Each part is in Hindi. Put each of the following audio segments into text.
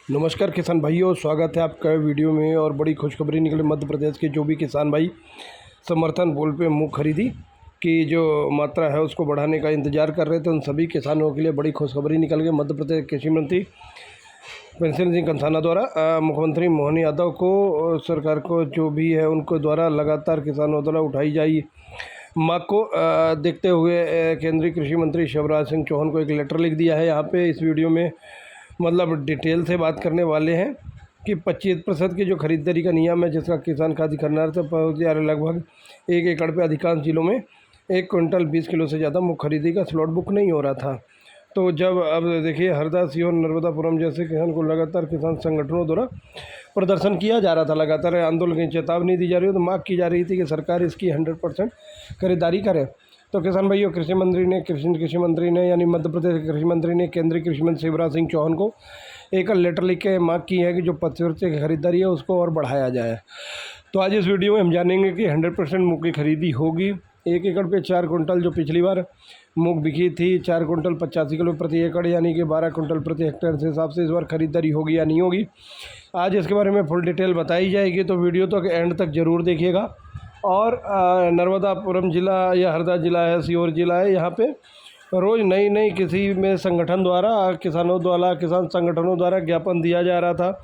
नमस्कार किसान भाइयों, स्वागत है आपका वीडियो में। और बड़ी खुशखबरी निकली मध्य प्रदेश के जो भी किसान भाई समर्थन मूल्य पे मूंग खरीदी की जो मात्रा है उसको बढ़ाने का इंतजार कर रहे थे, उन सभी किसानों के लिए बड़ी खुशखबरी निकल गई। मध्य प्रदेश कृषि मंत्री पेंशन सिंह कंसाना द्वारा मुख्यमंत्री मोहन यादव को सरकार को जो भी है उनको द्वारा लगातार किसानों द्वारा उठाई जाई मांग को देखते हुए केंद्रीय कृषि मंत्री शिवराज सिंह चौहान को एक लेटर लिख दिया है। यहाँ पे इस वीडियो में मतलब डिटेल से बात करने वाले हैं कि 25% की जो खरीदारी का नियम है जिसका किसान खादी खरीदार से पहुँच जा रहा, लगभग 1 एकड़ पे अधिकांश जिलों में 1 क्विंटल 20 किलो से ज़्यादा मूंग खरीदी का स्लॉट बुक नहीं हो रहा था। तो जब अब देखिए हरदा, सीहोर, नर्मदापुरम जैसे किसान को लगातार किसान संगठनों द्वारा प्रदर्शन किया जा रहा था, लगातार आंदोलन की चेतावनी दी जा रही है, तो मांग की जा रही थी कि सरकार इसकी 100% खरीदारी करे। तो किसान भाइयों, कृषि मंत्री ने यानी मध्य प्रदेश के कृषि मंत्री ने केंद्रीय कृषि मंत्री शिवराज सिंह चौहान को एक लेटर लिख के मांग की है कि जो 25% की खरीदारी है उसको और बढ़ाया जाए। तो आज इस वीडियो में हम जानेंगे कि 100% मूंग की खरीदी होगी। 1 एकड़ पे 4 कुंटल जो पिछली बार मूंग बिकी थी 4 कुंटल 85 किलो प्रति एकड़ यानी कि 12 कुंटल प्रति हेक्टेयर से हिसाब से इस बार खरीदारी होगी या नहीं होगी, आज इसके बारे में फुल डिटेल बताई जाएगी। तो वीडियो तो एंड तक ज़रूर देखिएगा। और नर्मदापुरम ज़िला या हरदा ज़िला है, सीहोर ज़िला है, यहाँ पे रोज़ नई किसी में संगठन द्वारा किसान संगठनों द्वारा ज्ञापन दिया जा रहा था,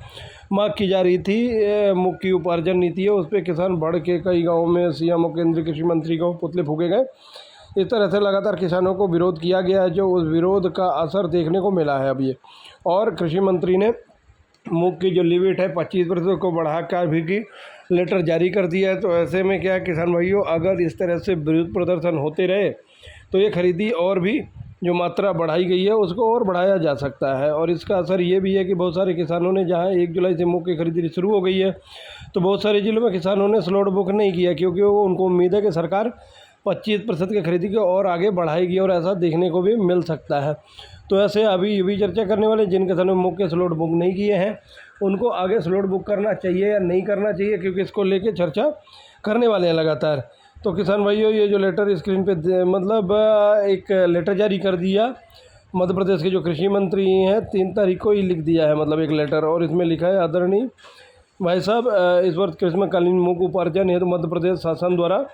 मांग की जा रही थी मूंग की उपार्जन नीति है उस पर किसान बढ़ के कई गाँवों में सीएम और केंद्रीय कृषि मंत्री को पुतले फूके गए। इस तरह से लगातार किसानों को विरोध किया गया है, जो उस विरोध का असर देखने को मिला है अब ये। और कृषि मंत्री ने मूंग की जो लिमिट है 25% को बढ़ाकर भी की लेटर जारी कर दिया है। तो ऐसे में क्या है किसान भाइयों, अगर इस तरह से विरोध प्रदर्शन होते रहे तो ये खरीदी और भी जो मात्रा बढ़ाई गई है उसको और बढ़ाया जा सकता है। और इसका असर ये भी है कि बहुत सारे किसानों ने, जहाँ 1 जुलाई से मूंग की खरीदी शुरू हो गई है, तो बहुत सारे जिलों में किसानों ने स्लॉट बुक नहीं किया, क्योंकि वो उनको उम्मीद है कि सरकार 25% की खरीदी को और आगे बढ़ाएगी, और ऐसा देखने को भी मिल सकता है। तो ऐसे अभी ये भी चर्चा करने वाले जिन किसानों ने मूंग के स्लॉट बुक नहीं किए हैं उनको आगे स्लॉट बुक करना चाहिए या नहीं करना चाहिए, क्योंकि इसको लेके चर्चा करने वाले हैं लगातार। तो किसान भाइयों, ये जो लेटर स्क्रीन पे मतलब एक लेटर जारी कर दिया मध्य प्रदेश के जो कृषि मंत्री हैं, 3 तारीख को ही लिख दिया है मतलब एक लेटर, और इसमें लिखा है, आदरणीय भाई साहब, इस वर्ष ग्रीष्मकालीन मूंग उपार्जन हेतु मध्य प्रदेश शासन द्वारा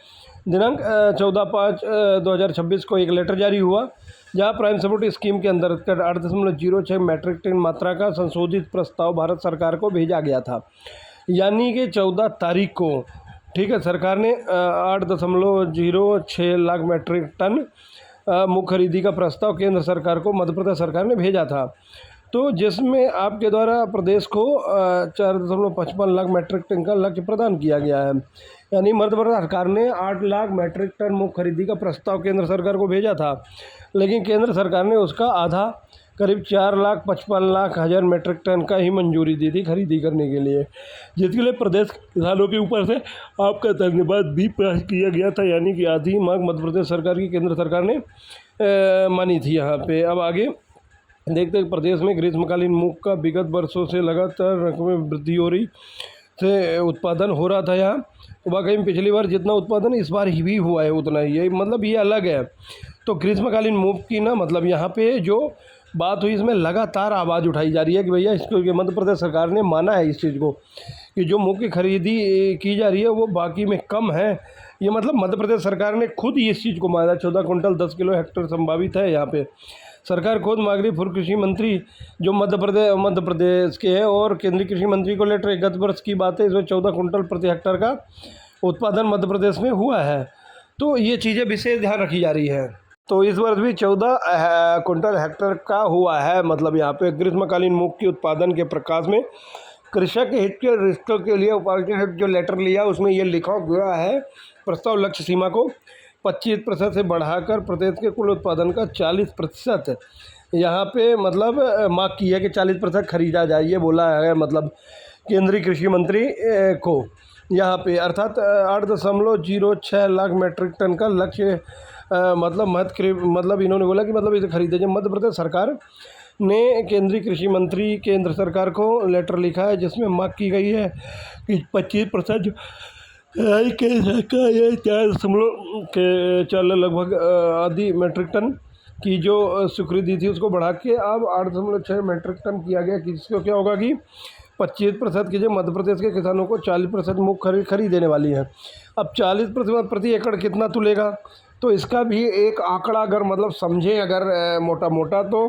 दिनांक 14/5/2026 को एक लेटर जारी हुआ, जहां प्राइम सपोर्ट स्कीम के अंतर्गत 8.06 मैट्रिक टन मात्रा का संशोधित प्रस्ताव भारत सरकार को भेजा गया था। यानी कि 14 तारीख को, ठीक है, सरकार ने 8.06 लाख मैट्रिक टन मूंग खरीदी का प्रस्ताव केंद्र सरकार को मध्य प्रदेश सरकार ने भेजा था। तो जिसमें आपके द्वारा प्रदेश को 4.55 लाख मैट्रिक टन का लक्ष्य प्रदान किया गया है। यानी मध्य प्रदेश सरकार ने 8 लाख मैट्रिक टन मूंग खरीदी का प्रस्ताव केंद्र सरकार को भेजा था, लेकिन केंद्र सरकार ने उसका आधा, करीब 4,55,00,000 मैट्रिक टन का ही मंजूरी दी थी खरीदी करने के लिए, जिसके लिए प्रदेश किसानों के ऊपर से आपका धन्यवाद भी पेश किया गया था। यानी कि आधी मांग मध्य प्रदेश सरकार की केंद्र सरकार ने मानी थी। यहाँ पे अब आगे देखते हैं, प्रदेश में ग्रीष्मकालीन मूंग का विगत वर्षों से लगातार रकम में वृद्धि हो रही से उत्पादन हो रहा था। यहाँ वाकई में पिछली बार जितना उत्पादन इस बार ही भी हुआ है उतना ही है, मतलब ये अलग है। तो ग्रीष्मकालीन मूंग की ना मतलब यहाँ पे जो बात हुई, इसमें लगातार आवाज़ उठाई जा रही है कि भैया इसको मध्य प्रदेश सरकार ने माना है इस चीज़ को कि जो मूंग की खरीदी की जा रही है वो बाकी में कम है। ये मतलब मध्य प्रदेश सरकार ने खुद ही इस चीज़ को माना। 14 कुंटल 10 किलो हेक्टेयर संभावित है। यहाँ पे सरकार खुद मांग रही। पूर्व कृषि मंत्री जो मध्य प्रदेश के हैं और केंद्रीय कृषि मंत्री को लेटर, गत वर्ष की बात है, इसमें 14 कुंटल प्रति हेक्टेयर का उत्पादन मध्य प्रदेश में हुआ है। तो ये चीज़ें विशेष ध्यान रखी जा रही है। तो इस वर्ष भी 14 कुंटल हेक्टेयर का हुआ है। मतलब यहाँ पे ग्रीष्मकालीन मूंग के उत्पादन के प्रकाश में कृषक हित के रिश्तों के लिए उपार्जन जो लेटर लिया उसमें ये लिखा गया है, प्रस्ताव लक्ष्य सीमा को 25% से बढ़ाकर प्रदेश के कुल उत्पादन का 40% यहाँ पे मतलब मांग की है कि 40% खरीदा जाए, ये बोला है मतलब केंद्रीय कृषि मंत्री को यहाँ पे, अर्थात 8.06 लाख मैट्रिक टन का लक्ष्य मतलब इन्होंने बोला कि मतलब इसे खरीदे जाए। मध्य प्रदेश सरकार ने केंद्रीय कृषि मंत्री केंद्र सरकार को लेटर लिखा है, जिसमें मांग की गई है कि 25% के ये 4 लगभग आधी मैट्रिक टन की जो स्वीकृति थी उसको बढ़ा के अब 8.6 मीट्रिक टन किया गया। किसको क्या होगा कि 25% की जो मध्य प्रदेश के किसानों को 40% मूँग खरीद देने वाली है। अब 40% प्रति एकड़ कितना तुलेगा, तो इसका भी एक आंकड़ा अगर मतलब समझें अगर मोटा मोटा तो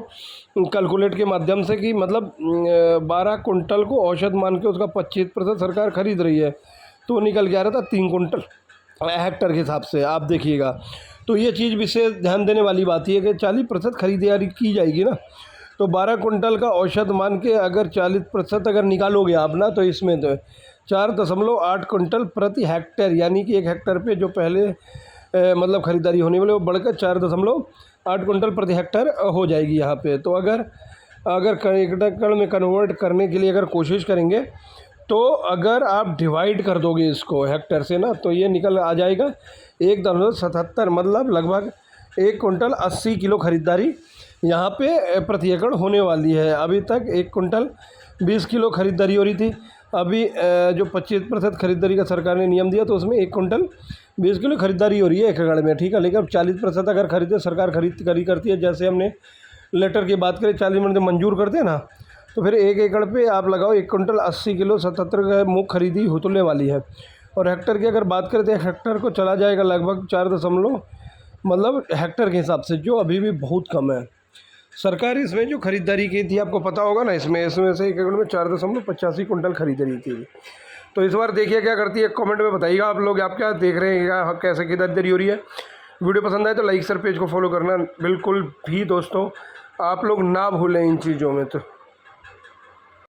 कैलकुलेट के माध्यम से कि मतलब 12 कुंटल को औसत मान के उसका 25% सरकार खरीद रही है, तो निकल के आ रहा था 3 कुंटल हेक्टर के हिसाब से। आप देखिएगा, तो ये चीज़ विशेष ध्यान देने वाली बात है कि 40% खरीदारी की जाएगी ना, तो 12 कुंटल का औसत मान के अगर 40% अगर निकालोगे आप ना, तो इसमें तो 4.8 कुंटल प्रति हेक्टेयर, यानी कि 1 हेक्टर पे जो पहले मतलब ख़रीदारी होने वाली वो बढ़कर 4.8 कुंटल प्रति हेक्टर हो जाएगी यहाँ पे। तो अगर एकड़ में कन्वर्ट करने के लिए अगर कोशिश करेंगे, तो अगर आप डिवाइड कर दोगे इसको हेक्टर से ना, तो ये निकल आ जाएगा 1.77, मतलब लगभग 1 कुंटल 80 किलो खरीदारी यहाँ पे प्रति एकड़ होने वाली है। अभी तक 1 कुंटल 20 किलो खरीदारी हो रही थी। अभी जो 25% खरीदारी का सरकार ने नियम दिया, तो उसमें 1 कुंटल 20 किलो खरीदारी हो रही है 1 एकड़ में, ठीक है। लेकिन अब 40% अगर खरीदे सरकार करती है, जैसे हमने लेटर की बात करें 40 मिनट मंजूर करते हैं ना, तो फिर 1 एकड़ पे आप लगाओ 1 कुंटल 80 किलो 77 का मूँग खरीदी होने वाली है। और हेक्टर की अगर बात करें तो 1 हेक्टर को चला जाएगा लगभग 4 मतलब हेक्टर के हिसाब से, जो अभी भी बहुत कम है। सरकार इसमें जो खरीदारी की थी आपको पता होगा ना, इसमें से 1 एकड़ में 4.85 कुंटल खरीद रही थी। तो इस बार देखिए क्या करती है, कमेंट में बताइएगा आप लोग, आप क्या देख रहे हैं, क्या कैसे खरीदारी हो रही है। वीडियो पसंद आए तो लाइक शेयर पेज को फॉलो करना बिल्कुल भी दोस्तों आप लोग ना भूलें इन चीज़ों में। तो